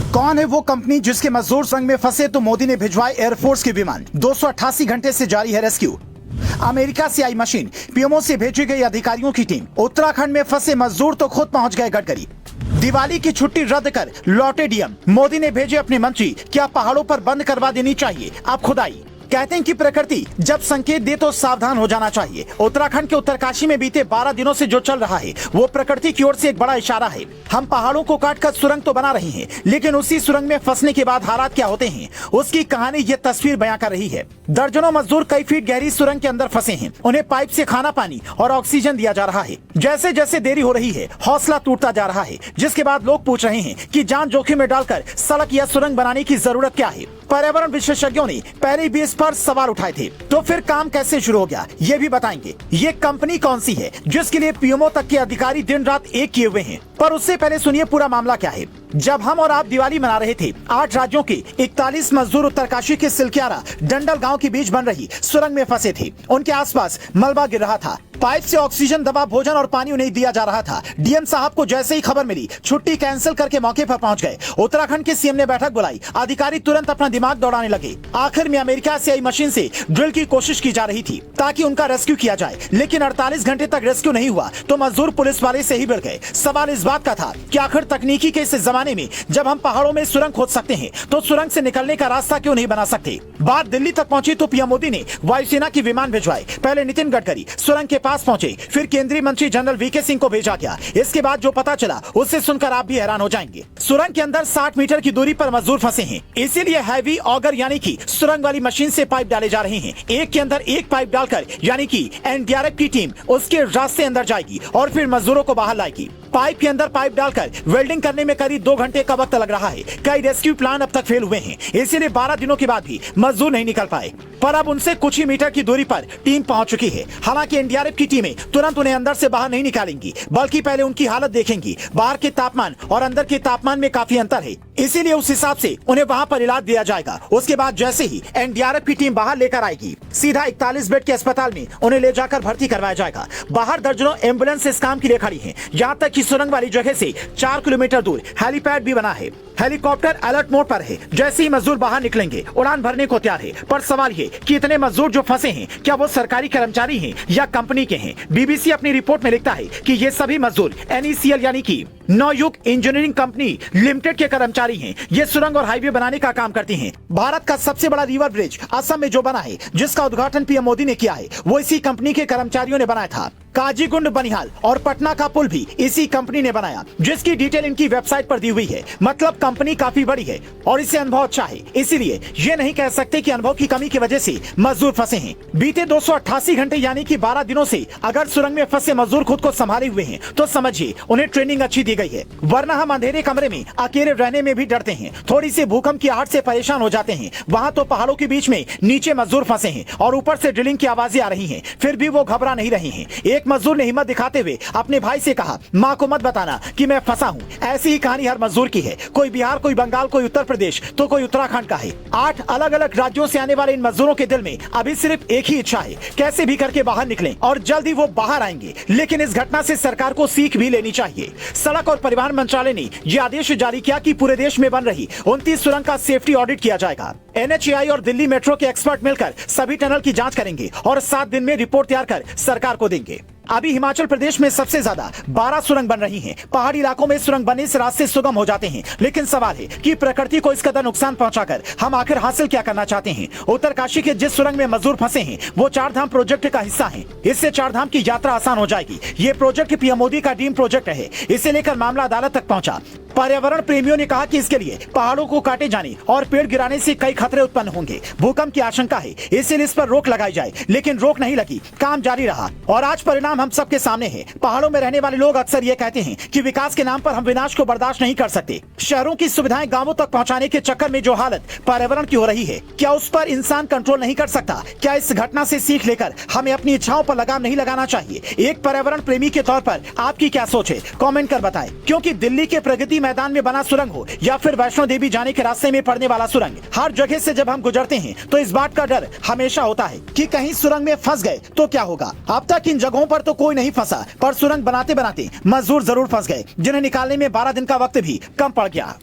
कौन है वो कंपनी जिसके मजदूर संग में फंसे तो मोदी ने भिजवाए एयरफोर्स के विमान। 288 घंटे से जारी है रेस्क्यू। अमेरिका से आई मशीन, पीएमओ से भेजी गई अधिकारियों की टीम। उत्तराखंड में फंसे मजदूर तो खुद पहुंच गए गडकरी। दिवाली की छुट्टी रद्द कर लौटे डीएम, मोदी ने भेजे अपने मंत्री। क्या पहाड़ों पर बंद करवा देनी चाहिए अब खुदाई? कहते हैं कि प्रकृति जब संकेत दे तो सावधान हो जाना चाहिए। उत्तराखंड के उत्तरकाशी में बीते 12 दिनों से जो चल रहा है वो प्रकृति की ओर से एक बड़ा इशारा है। हम पहाड़ों को काटकर सुरंग तो बना रहे हैं, लेकिन उसी सुरंग में फंसने के बाद हालात क्या होते हैं उसकी कहानी ये तस्वीर बयां कर रही है। दर्जनों मजदूर कई फीट गहरी सुरंग के अंदर फंसे हैं। उन्हें पाइप से खाना पानी और ऑक्सीजन दिया जा रहा है। जैसे जैसे देरी हो रही है हौसला टूटता जा रहा है, जिसके बाद लोग पूछ रहे हैं कि जान जोखिम में डालकर सड़क या सुरंग बनाने की जरूरत क्या है। पर्यावरण विशेषज्ञों ने पहले भी इस पर सवाल उठाए थे, तो फिर काम कैसे शुरू हो गया ये भी बताएंगे। ये कंपनी कौन सी है जिसके लिए पीएमओ तक के अधिकारी दिन रात एक किए हुए हैं? पर उससे पहले सुनिए पूरा मामला क्या है। जब हम और आप दिवाली मना रहे थे, 8 राज्यों के 41 मजदूर उत्तरकाशी के सिलक्यारा डंडल गांव के बीच बन रही सुरंग में फंसे थे। उनके आसपास मलबा गिर रहा था। पाइप से ऑक्सीजन, दवा, भोजन और पानी उन्हें दिया जा रहा था। डीएम साहब को जैसे ही खबर मिली, छुट्टी कैंसिल करके मौके पर पहुंच गए। उत्तराखंड के सीएम ने बैठक बुलाई। अधिकारी तुरंत अपना दिमाग दौड़ाने लगे। आखिर में अमेरिका से आई मशीन से ड्रिल की कोशिश की जा रही थी ताकि उनका रेस्क्यू किया जाए, लेकिन 48 घंटे तक रेस्क्यू नहीं हुआ तो मजदूर पुलिस वाले से ही भिड़ गए। सवाल इस बात का था कि आखिर तकनीकी के इस जमाने में जब हम पहाड़ों में सुरंग खोद सकते हैं तो सुरंग से निकलने का रास्ता क्यों नहीं बना सकते? बात दिल्ली तक पहुंची तो पीएम मोदी ने वायुसेना के विमान भिजवाए। पहले नितिन गडकरी सुरंग के पास पहुंचे, फिर केंद्रीय मंत्री जनरल वीके सिंह को भेजा गया। इसके बाद जो पता चला उससे सुनकर आप भी हैरान हो जाएंगे। सुरंग के अंदर 60 मीटर की दूरी पर मजदूर फंसे हैं, इसीलिए हैवी ऑगर यानी कि सुरंग वाली मशीन से पाइप डाले जा रहे हैं। एक के अंदर एक पाइप डालकर यानी कि एनडीआरएफ की टीम उसके रास्ते अंदर जाएगी और फिर मजदूरों को बाहर लाएगी। पाइप के अंदर पाइप डालकर वेल्डिंग करने में करीब 2 घंटे का वक्त लग रहा है। कई रेस्क्यू प्लान अब तक फेल हुए हैं, इसीलिए 12 दिनों के बाद भी मजदूर नहीं निकल पाए। पर अब उनसे कुछ ही मीटर की दूरी पर टीम पहुंच चुकी है। हालांकि एनडीआरएफ की टीमें तुरंत उन्हें अंदर से बाहर नहीं निकालेंगी, बल्कि पहले उनकी हालत देखेंगी। बाहर के तापमान और अंदर के तापमान में काफी अंतर है, इसीलिए उस हिसाब से उन्हें वहां पर इलाज दिया जाएगा। उसके बाद जैसे ही एनडीआरएफ की टीम बाहर लेकर आएगी, सीधा 41 बेड के अस्पताल में उन्हें ले जाकर भर्ती करवाया जाएगा। बाहर दर्जनों एम्बुलेंस इस काम के लिए खड़ी है। यहाँ तक कि सुरंग वाली जगह से 4 किलोमीटर दूर हेलीपैड भी बना है। हेलीकॉप्टर अलर्ट मोड पर है। जैसे ही मजदूर बाहर निकलेंगे उड़ान भरने को तैयार है। पर सवाल ये कि इतने मजदूर जो फंसे हैं क्या वो सरकारी कर्मचारी हैं या कंपनी के हैं? बीबीसी अपनी रिपोर्ट में लिखता है कि ये सभी मजदूर एनईसीएल यानी कि नवयुग इंजीनियरिंग कंपनी लिमिटेड के कर्मचारी हैं। ये सुरंग और हाईवे बनाने का काम करती हैं। भारत का सबसे बड़ा रिवर ब्रिज असम में जो बना है, जिसका उद्घाटन पीएम मोदी ने किया है, वो इसी कंपनी के कर्मचारियों ने बनाया था। काजीगुंड, बनिहाल और पटना का पुल भी इसी कंपनी ने बनाया, जिसकी डिटेल इनकी वेबसाइट पर दी हुई है। मतलब कंपनी काफी बड़ी है और इसे अनुभव अच्छा है, इसीलिए ये नहीं कह सकते कि अनुभव की कमी की वजह से मजदूर फंसे हैं। बीते 288 घंटे यानी कि 12 दिनों से अगर सुरंग में फंसे मजदूर खुद को संभाले हुए हैं तो समझिए उन्हें ट्रेनिंग अच्छी दी गई है। वरना हम अंधेरे कमरे में अकेले रहने में भी डरते हैं, थोड़ी सी भूकंप की आहट से परेशान हो जाते हैं। वहाँ तो पहाड़ों के बीच में नीचे मजदूर फंसे हैं और ऊपर से ड्रिलिंग की आवाजें आ रही हैं, फिर भी वो घबरा नहीं रहे हैं। एक मजदूर ने हिम्मत दिखाते हुए अपने भाई से कहा, माँ को मत बताना कि मैं फंसा हूँ। ऐसी ही कहानी हर मजदूर की है। कोई बिहार, कोई बंगाल, कोई उत्तर प्रदेश तो कोई उत्तराखंड का है। 8 अलग अलग राज्यों से आने वाले इन मजदूरों के दिल में अभी सिर्फ एक ही इच्छा है, कैसे भी करके बाहर निकलें और जल्दी वो बाहर आएंगे। लेकिन इस घटना से सरकार को सीख भी लेनी चाहिए। सड़क और परिवहन मंत्रालय ने यह आदेश जारी किया कि पूरे देश में बन रही 29 सुरंग का सेफ्टी ऑडिट किया जाएगा। एनएचएआई और दिल्ली मेट्रो के एक्सपर्ट मिलकर सभी टनल की जांच करेंगे और 7 दिन में रिपोर्ट तैयार कर सरकार को देंगे। अभी हिमाचल प्रदेश में सबसे ज्यादा 12 सुरंग बन रही हैं। पहाड़ी इलाकों में सुरंग बनने से रास्ते सुगम हो जाते हैं, लेकिन सवाल है कि प्रकृति को इस कदर नुकसान पहुंचाकर हम आखिर हासिल क्या करना चाहते हैं? उत्तरकाशी के जिस सुरंग में मजदूर फंसे हैं वो 4 धाम प्रोजेक्ट का हिस्सा है। इससे 4 धाम की यात्रा आसान हो जाएगी। ये प्रोजेक्ट पीएम मोदी का ड्रीम प्रोजेक्ट है। इसे लेकर मामला अदालत तक पहुंचा। पर्यावरण प्रेमियों ने कहा कि इसके लिए पहाड़ों को काटे जाने और पेड़ गिराने से कई खतरे उत्पन्न होंगे। भूकंप की आशंका है, इसलिए इस पर रोक लगाई जाए, लेकिन रोक नहीं लगी, काम जारी रहा और आज परिणाम हम सबके सामने है। पहाड़ों में रहने वाले लोग अक्सर ये कहते हैं कि विकास के नाम पर हम विनाश को बर्दाश्त नहीं कर सकते। शहरों की सुविधाएं गांवों तक पहुंचाने के चक्कर में जो हालत पर्यावरण की हो रही है, क्या उस पर इंसान कंट्रोल नहीं कर सकता? क्या इस घटना से सीख लेकर हमें अपनी इच्छाओं पर लगाम नहीं लगाना चाहिए? एक पर्यावरण प्रेमी के तौर पर आपकी क्या सोच है? कमेंट कर बताएं। क्योंकि दिल्ली के प्रगति मैदान में बना सुरंग हो या फिर वैष्णो देवी जाने के रास्ते में पड़ने वाला सुरंग, हर जगह से जब हम गुजरते हैं तो इस बात का डर हमेशा होता है कि कहीं सुरंग में फंस गए तो क्या होगा। अब तक इन जगहों पर तो कोई नहीं फंसा, पर सुरंग बनाते बनाते मजदूर जरूर फंस गए, जिन्हें निकालने में 12 दिन का वक्त भी कम पड़ गया।